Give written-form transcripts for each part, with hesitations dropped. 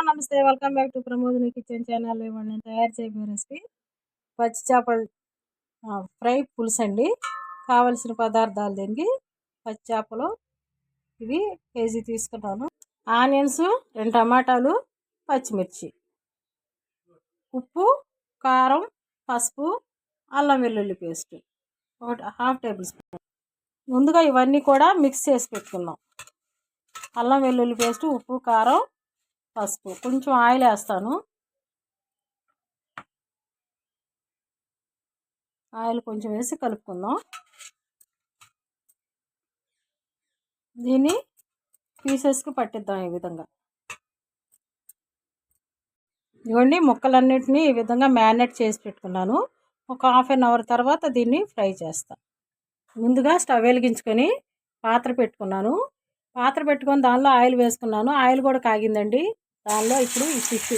నమస్తే. Welcome back to Pramodini kitchen channel. ఇవాళ నేను తయారు చేయబోయే రెసిపీ పచ్చి చేపల ఫ్రై పులుసండి. కావలసిన పదార్థాలు దీనికి పచ్చి చేపలు ఇవి కేజీ తీసుకున్నాను. ఆనియన్స్ 2 టమాటాలు, పచ్చిమిర్చి, ఉప్పు, కారం, పసుపు, అల్లం వెల్లుల్లి పేస్ట్ 1/2 టేబుల్ స్పూన్. ముందుగా ఇవన్నీ కూడా మిక్స్ చేసి పెట్టుకుందాం. అల్లం వెల్లుల్లి పేస్ట్, ఉప్పు, కారం, పసుపు, కొంచెం ఆయిల్ వేస్తాను. ఆయిల్ కొంచెం వేసి కలుపుకుందాం. దీన్ని పీసెస్కి పట్టిద్దాం. ఈ విధంగా ఇవ్వండి, ముక్కలన్నిటినీ ఈ విధంగా మ్యారినేట్ చేసి పెట్టుకున్నాను. ఒక 1/2 అవర్ తర్వాత దీన్ని ఫ్రై చేస్తాను. ముందుగా స్టవ్ వెలిగించుకొని పాత్ర పెట్టుకున్నాను. పాత్ర పెట్టుకొని దానిలో ఆయిల్ వేసుకున్నాను. ఆయిల్ కూడా కాగిందండి. దానిలో ఇప్పుడు ఈ ఫిష్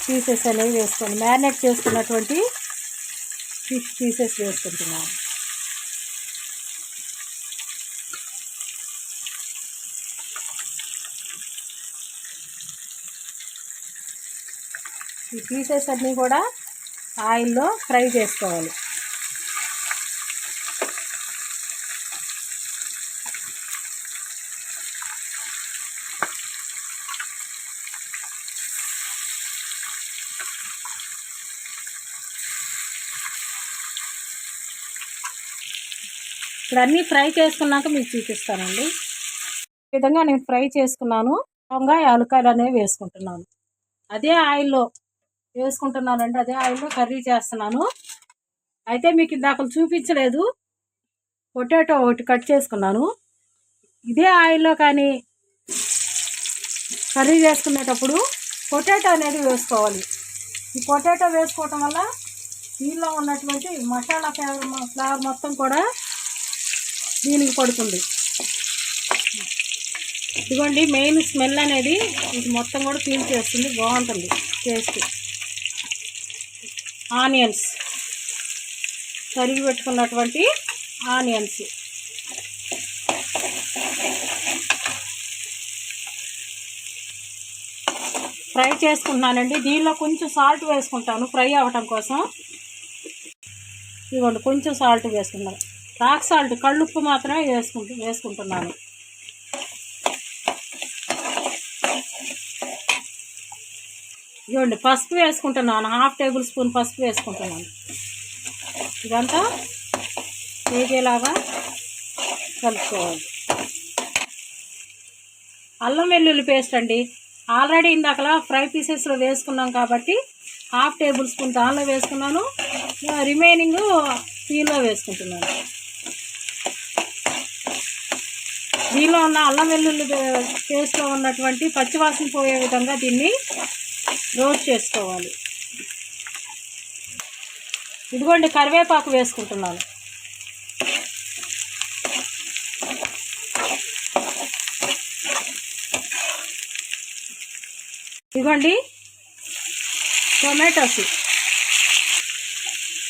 పీసెస్ అనేవి వేసుకోండి. మ్యారినేట్ చేసుకున్నటువంటి ఫిష్ పీసెస్ వేసుకుంటున్నాను. ఈ పీసెస్ అన్నీ కూడా ఆయిల్లో ఫ్రై చేసుకోవాలి. ఇప్పుడు అన్నీ ఫ్రై చేసుకున్నాక మీకు చూపిస్తానండి. ఈ విధంగా నేను ఫ్రై చేసుకున్నాను. యాలక్కాయలు అనేవి వేసుకుంటున్నాను. అదే ఆయిల్లో వేసుకుంటున్నానండి. అదే ఆయిల్లో కర్రీ చేస్తున్నాను. అయితే మీకు ఇందాక చూపించలేదు, పొటాటో ఒకటి కట్ చేసుకున్నాను. ఇదే ఆయిల్లో కానీ కర్రీ చేసుకునేటప్పుడు పొటాటో అనేది వేసుకోవాలి. ఈ పొటాటో వేసుకోవటం వల్ల దీనిలో ఉన్నటువంటి మసాలా ఫ్లేవర్ మొత్తం కూడా దీనికి పడుతుంది. ఇదిగోండి, మెయిన్ స్మెల్ అనేది ఇది మొత్తం కూడా ఫీల్ చేస్తుంది. బాగుంటుంది టేస్ట్. ఆనియన్స్, తరిగి పెట్టుకున్నటువంటి ఆనియన్స్ ఫ్రై చేసుకుంటున్నానండి. దీనిలో కొంచెం సాల్ట్ వేసుకుంటాను ఫ్రై అవ్వటం కోసం. ఇదిగోండి, కొంచెం సాల్ట్ వేసుకున్నాను. రాక్ సాల్ట్, కళ్ళుప్పు మాత్రమే వేసుకుంటున్నాను. ఇదిగోండి, పసుపు వేసుకుంటున్నాను. 1/2 టేబుల్ స్పూన్ పసుపు వేసుకుంటున్నాను. ఇదంతా వేగేలాగా కలుపుకోవాలి. అల్లం వెల్లుల్లి పేస్ట్ అండి. ఆల్రెడీ ఇందాకలా ఫ్రై పీసెస్లో వేసుకున్నాం కాబట్టి 1/2 టేబుల్ స్పూన్ దానిలో వేసుకున్నాను. రిమైనింగ్ దీనిలో వేసుకుంటున్నాను. దీనిలో ఉన్న అల్లం వెల్లుల్లి పేస్ట్లో ఉన్నటువంటి పచ్చివాసన పోయే విధంగా దీన్ని రోస్ట్ చేసుకోవాలి. ఇదిగోండి, కరివేపాకు వేసుకుంటున్నాను. ఇదిగోండి, టొమాటోస్.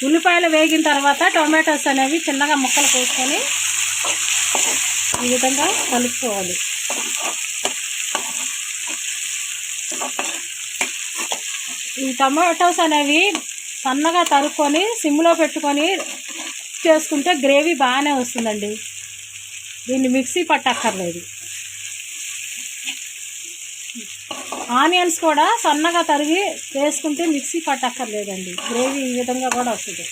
ఉల్లిపాయలు వేగిన తర్వాత టొమాటోస్ అనేవి చిన్నగా ముక్కలు కోసుకొని ఈ విధంగా కలుపుకోవాలి. ఈ టమాటోస్ అనేవి సన్నగా తరుక్కొని సిమ్లో పెట్టుకొని చేసుకుంటే గ్రేవీ బాగానే వస్తుందండి. దీన్ని మిక్సీ పట్టక్కర్లేదు. ఆనియన్స్ కూడా సన్నగా తరిగి వేసుకుంటే మిక్సీ పట్టక్కర్లేదండి. గ్రేవీ ఈ విధంగా కూడా వస్తుంది.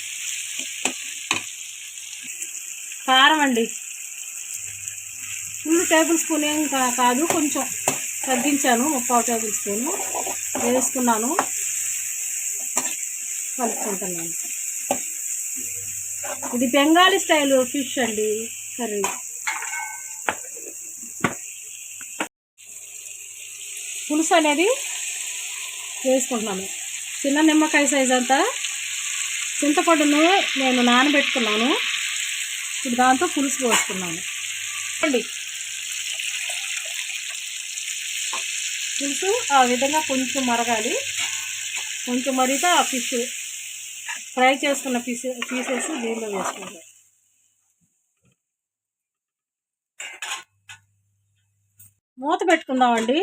కారం అండి, ఫుల్ టేబుల్ స్పూన్ ఏం కాదు, కొంచెం తగ్గించాను. 3/4 టేబుల్ స్పూను వేసుకున్నాను. కలుపుకుంటున్నాను. ఇది బెంగాలీ స్టైల్ ఫిష్ అండి కర్రీ. పులుసు అనేది వేసుకుంటున్నాను. చిన్న నిమ్మకాయ సైజ్ అంతా చింతపండును నేను నానబెట్టుకున్నాను. ఇప్పుడు దాంతో పులుసు పోసుకున్నాను అండి. పులుసు ఆ విధంగా కొంచెం మరగాలి. కొంచెం మరిగితే ఆ ఫిష్ ఫ్రై చేసుకున్న పీసెస్ దీనిలో వేసుకోవాలి. మూత పెట్టుకుందామండి.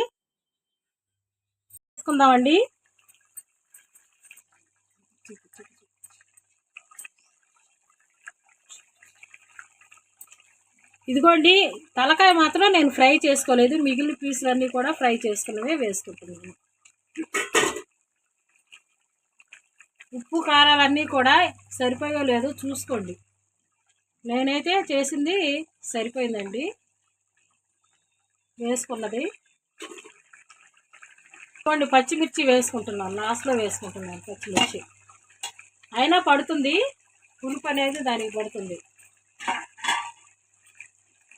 వేసుకుందామండి. ఇదిగోండి, తలకాయ మాత్రం నేను ఫ్రై చేసుకోలేదు, మిగిలిన పీసులన్నీ కూడా ఫ్రై చేసుకున్నవే వేసుకుంటున్నాను. ఉప్పు కారాలన్నీ కూడా సరిపోయో లేదో చూసుకోండి. నేనైతే చేసింది సరిపోయిందండి వేసుకున్నది. చూడండి, పచ్చిమిర్చి వేసుకుంటున్నాను, లాస్ట్లో వేసుకుంటున్నాను పచ్చిమిర్చి. అయినా పడుతుంది, పులుపు అనేది దానికి పడుతుంది.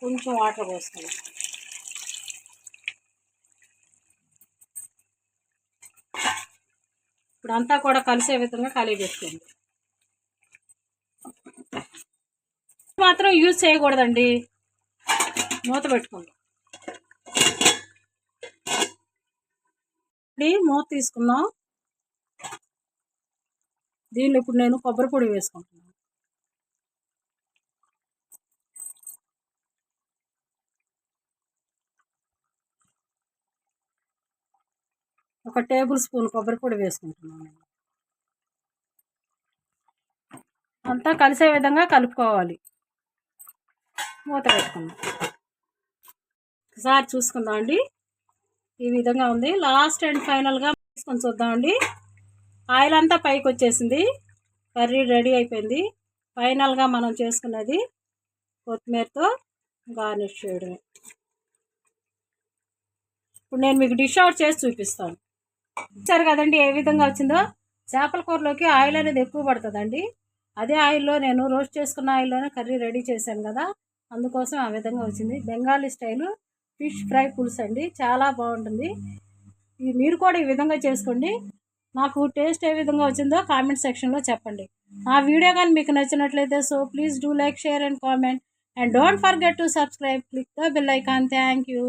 కొంచెం వాటర్ పోస్తాను. ఇప్పుడు అంతా కూడా కలిసే విధంగా కలిపి పెట్టుకోండి. మాత్రం యూజ్ చేయకూడదండి, మూత పెట్టుకోండి. మూత తీసుకుందాం. దీనిలో ఇప్పుడు నేను కొబ్బరి పొడి వేసుకుంటున్నాను. ఒక టేబుల్ స్పూన్ కొబ్బరి పొడి వేసుకుంటున్నాను. అంతా కలిసే విధంగా కలుపుకోవాలి. మూత పెట్టుకుందాం. ఒకసారి చూసుకుందాం అండి, ఈ విధంగా ఉంది. లాస్ట్ అండ్ ఫైనల్గా తీసుకొని చూద్దామండి. ఆయిల్ అంతా పైకి వచ్చేసింది, కర్రీ రెడీ అయిపోయింది. ఫైనల్గా మనం చేసుకున్నది కొత్తిమీరతో గార్నిష్ చేయడమే. ఇప్పుడు నేను మీకు డిష్ అవుట్ చేసి చూపిస్తాను. చూసారు కదండి ఏ విధంగా వచ్చిందో. చేపల కూరలోకి ఆయిల్ అనేది ఎక్కువ పడుతుందండి. అదే ఆయిల్లో నేను రోస్ట్ చేసుకున్న ఆయిల్లోనే కర్రీ రెడీ చేశాను కదా, అందుకోసం ఆ విధంగా వచ్చింది. బెంగాలీ స్టైలు ఫిష్ ఫ్రై పులుసు అండి, చాలా బాగుంటుంది. మీరు కూడా ఈ విధంగా చేసుకోండి. నాకు టేస్ట్ ఏ విధంగా వచ్చిందో కామెంట్ సెక్షన్లో చెప్పండి. ఆ వీడియో కానీ మీకు నచ్చినట్లయితే so please do like, share and comment, and don't forget to subscribe. Click the bell icon. Thank you.